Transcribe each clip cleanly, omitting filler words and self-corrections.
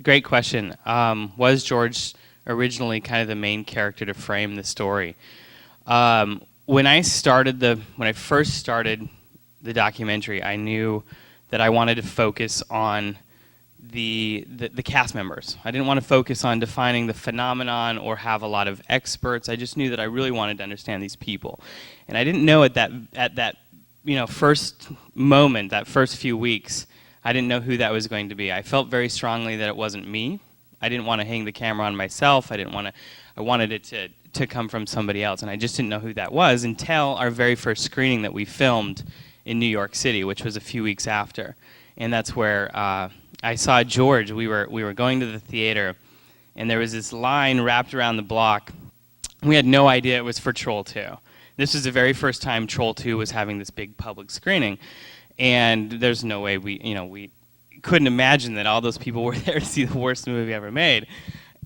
Great question. Was George originally kind of the main character to frame the story? When I first started the documentary, I knew that I wanted to focus on the cast members. I didn't want to focus on defining the phenomenon or have a lot of experts. I just knew that I really wanted to understand these people, and I didn't know at that first moment, that first few weeks, I didn't know who that was going to be. I felt very strongly that it wasn't me. I didn't want to hang the camera on myself. I wanted it to come from somebody else, and I just didn't know who that was until our very first screening that we filmed in New York City, which was a few weeks after. And that's where I saw George. We were going to the theater, and there was this line wrapped around the block. We had no idea it was for Troll 2. This was the very first time Troll 2 was having this big public screening, and there's no way we couldn't imagine that all those people were there to see the worst movie ever made.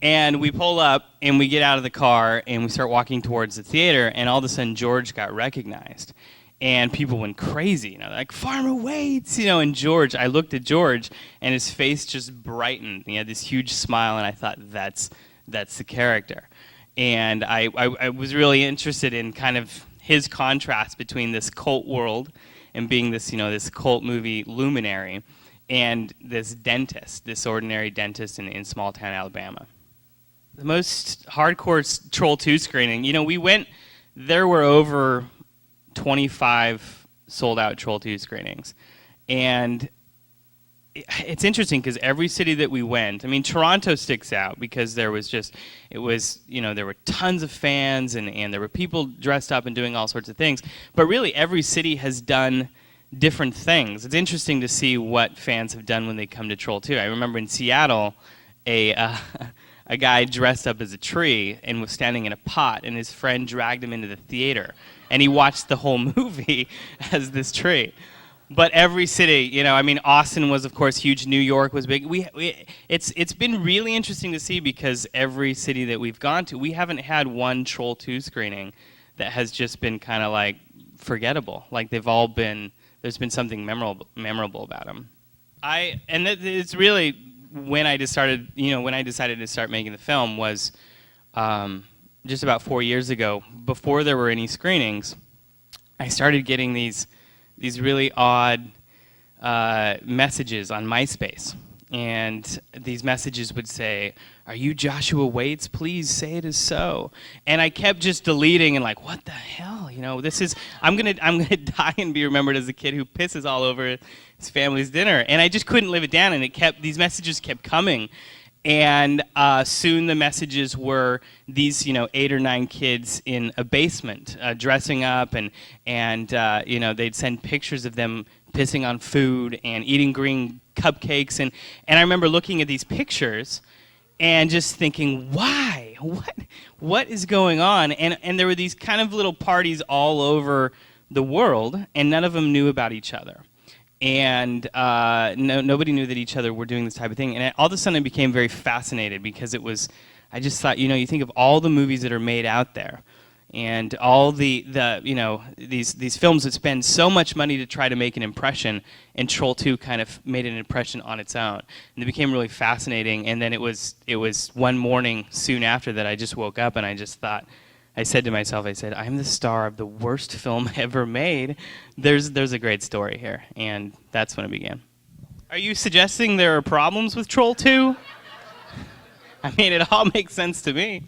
And we pull up, and we get out of the car, and we start walking towards the theater, and all of a sudden George got recognized. And people went crazy, like, Farmer waits, and George, I looked at George, and his face just brightened. He had this huge smile, and I thought, that's the character. And I was really interested in kind of his contrast between this cult world and being this, this cult movie luminary, and this dentist, this ordinary dentist in small town Alabama. The most hardcore Troll 2 screening, we went, there were over 25 sold-out Troll 2 screenings. And it's interesting because every city that we went, Toronto sticks out because there were tons of fans and there were people dressed up and doing all sorts of things. But really, every city has done different things. It's interesting to see what fans have done when they come to Troll 2. I remember in Seattle, a guy dressed up as a tree and was standing in a pot, and his friend dragged him into the theater, and he watched the whole movie as this tree. But every city, Austin was, of course, huge. New York was big. It's been really interesting to see because every city that we've gone to, we haven't had one Troll 2 screening that has just been kind of like forgettable. Like they've all been, there's been something memorable about them. It's really when I decided to start making the film was just about 4 years ago. Before there were any screenings, I started getting these really odd messages on MySpace. And these messages would say, "Are you Joshua Waits? Please say it is so." And I kept just deleting and like, what the hell? I'm gonna die and be remembered as the kid who pisses all over his family's dinner. And I just couldn't live it down, and these messages kept coming. And soon the messages were these, 8 or 9 kids in a basement dressing up, and they'd send pictures of them pissing on food and eating green cupcakes. And I remember looking at these pictures and just thinking, why? What is going on? And there were these kind of little parties all over the world, and none of them knew about each other. And nobody knew that each other were doing this type of thing. And all of a sudden I became very fascinated because I just thought, you think of all the movies that are made out there and all these films that spend so much money to try to make an impression, and Troll 2 kind of made an impression on its own. And it became really fascinating. And then it was one morning soon after that I just woke up and I said to myself, I'm the star of the worst film ever made. There's a great story here, and that's when it began. Are you suggesting there are problems with Troll 2? It all makes sense to me.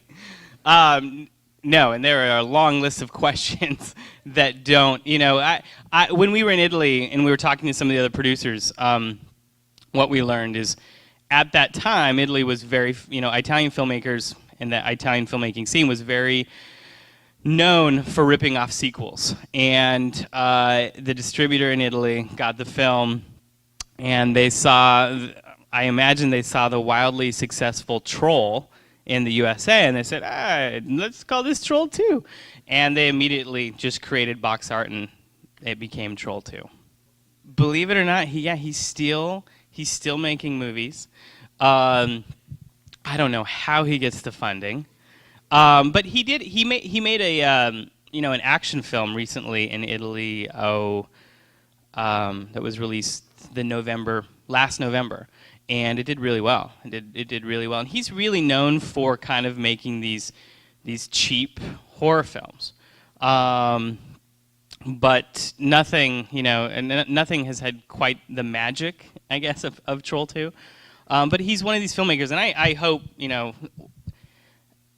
No, and there are a long list of questions that don't. When we were in Italy and we were talking to some of the other producers, what we learned is at that time, Italy was very, Italian filmmakers and the Italian filmmaking scene was very known for ripping off sequels. And the distributor in Italy got the film, and I imagine they saw the wildly successful Troll in the USA, and they said, let's call this Troll 2. And they immediately just created box art, and it became Troll 2. Believe it or not, he's still making movies. I don't know how he gets the funding. But he made a an action film recently in Italy that was released last November, and it did really well. It did really well, and he's really known for kind of making these cheap horror films. But nothing, and nothing has had quite the magic, I guess, of Troll 2. But he's one of these filmmakers, and I hope,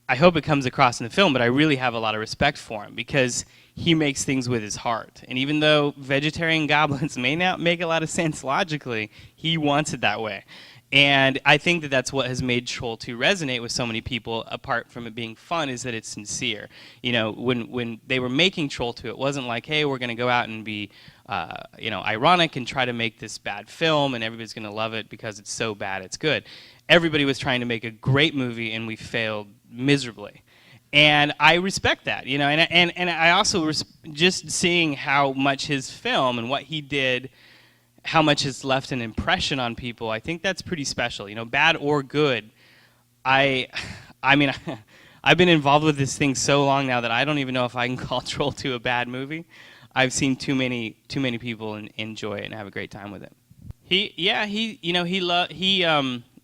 I hope it comes across in the film, but I really have a lot of respect for him because he makes things with his heart. And even though vegetarian goblins may not make a lot of sense logically, he wants it that way. And I think that that's what has made Troll 2 resonate with so many people, apart from it being fun, is that it's sincere. When they were making Troll 2, it wasn't like, hey, we're going to go out and be ironic and try to make this bad film and everybody's going to love it because it's so bad it's good. Everybody was trying to make a great movie and we failed miserably. And I respect that, and I also, just seeing how much his film and what he did, how much it's left an impression on people, I think that's pretty special. Bad or good. I mean, I've been involved with this thing so long now that I don't even know if I can call Troll 2 a bad movie. I've seen too many people enjoy it and have a great time with it. He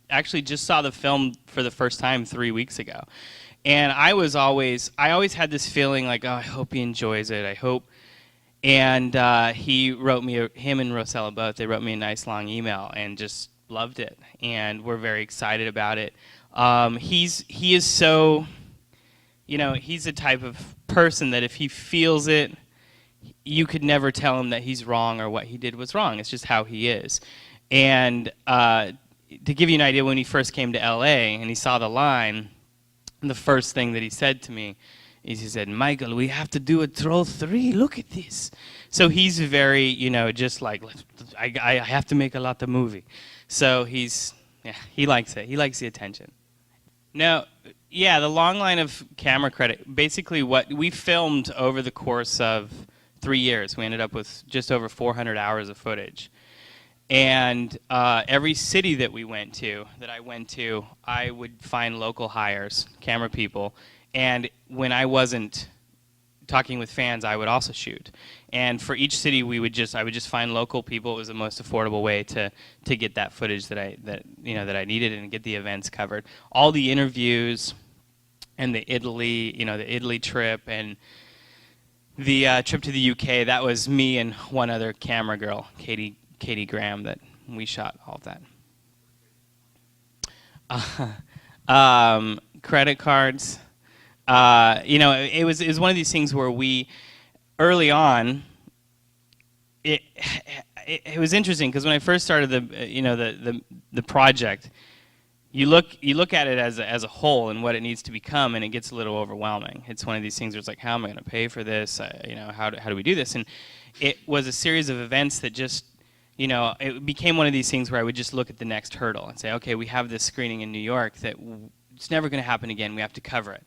actually just saw the film for the first time 3 weeks ago, and I always had this feeling like, oh, I hope he enjoys it. I hope. And he wrote me, him and Rosella both, they wrote me a nice long email and just loved it. And we're very excited about it. He is so, he's the type of person that if he feels it, you could never tell him that he's wrong or what he did was wrong. It's just how he is. And to give you an idea, when he first came to LA and he saw the line, the first thing that he said to me, he said, Michael, we have to do a Troll 3. Look at this. So he's very, just like, I have to make a lot of movie. So he likes it. He likes the attention. Now, the long line of camera credit, basically what we filmed over the course of 3 years. We ended up with just over 400 hours of footage. And every city that I went to, I would find local hires, camera people. And when I wasn't talking with fans, I would also shoot. And for each city, I would just find local people. It was the most affordable way to get that footage that I needed and get the events covered. All the interviews and the Italy trip and the trip to the UK, that was me and one other camera girl, Katie Graham, that we shot all of that. Credit cards. It was one of these things where we, early on, it was interesting because when I first started the project, you look at it as a whole and what it needs to become, and it gets a little overwhelming. It's one of these things where it's like, how am I going to pay for this? How do we do this? And it was a series of events that just, it became one of these things where I would just look at the next hurdle and say, okay, we have this screening in New York that it's never going to happen again. We have to cover it.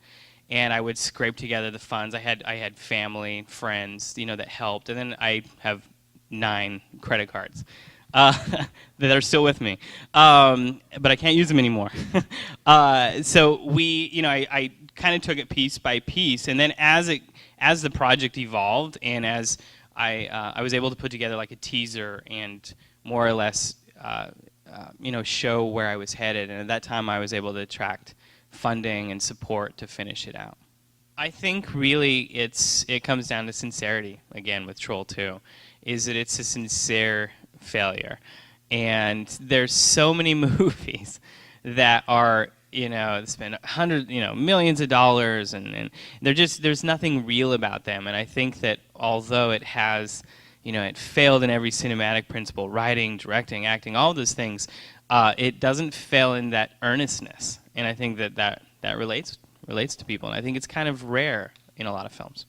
And I would scrape together the funds. I had family, friends, that helped, and then I have 9 credit cards that are still with me, but I can't use them anymore. So I kind of took it piece by piece, and then as the project evolved, and as I was able to put together like a teaser and more or less, show where I was headed, and at that time I was able to attract funding and support to finish it out. I think really it comes down to sincerity again with Troll 2, is that it's a sincere failure. And there's so many movies that are, spend millions of dollars and there's nothing real about them. And I think that although it has, it failed in every cinematic principle, writing, directing, acting, all those things, it doesn't fail in that earnestness. And I think that relates to people, and I think it's kind of rare in a lot of films.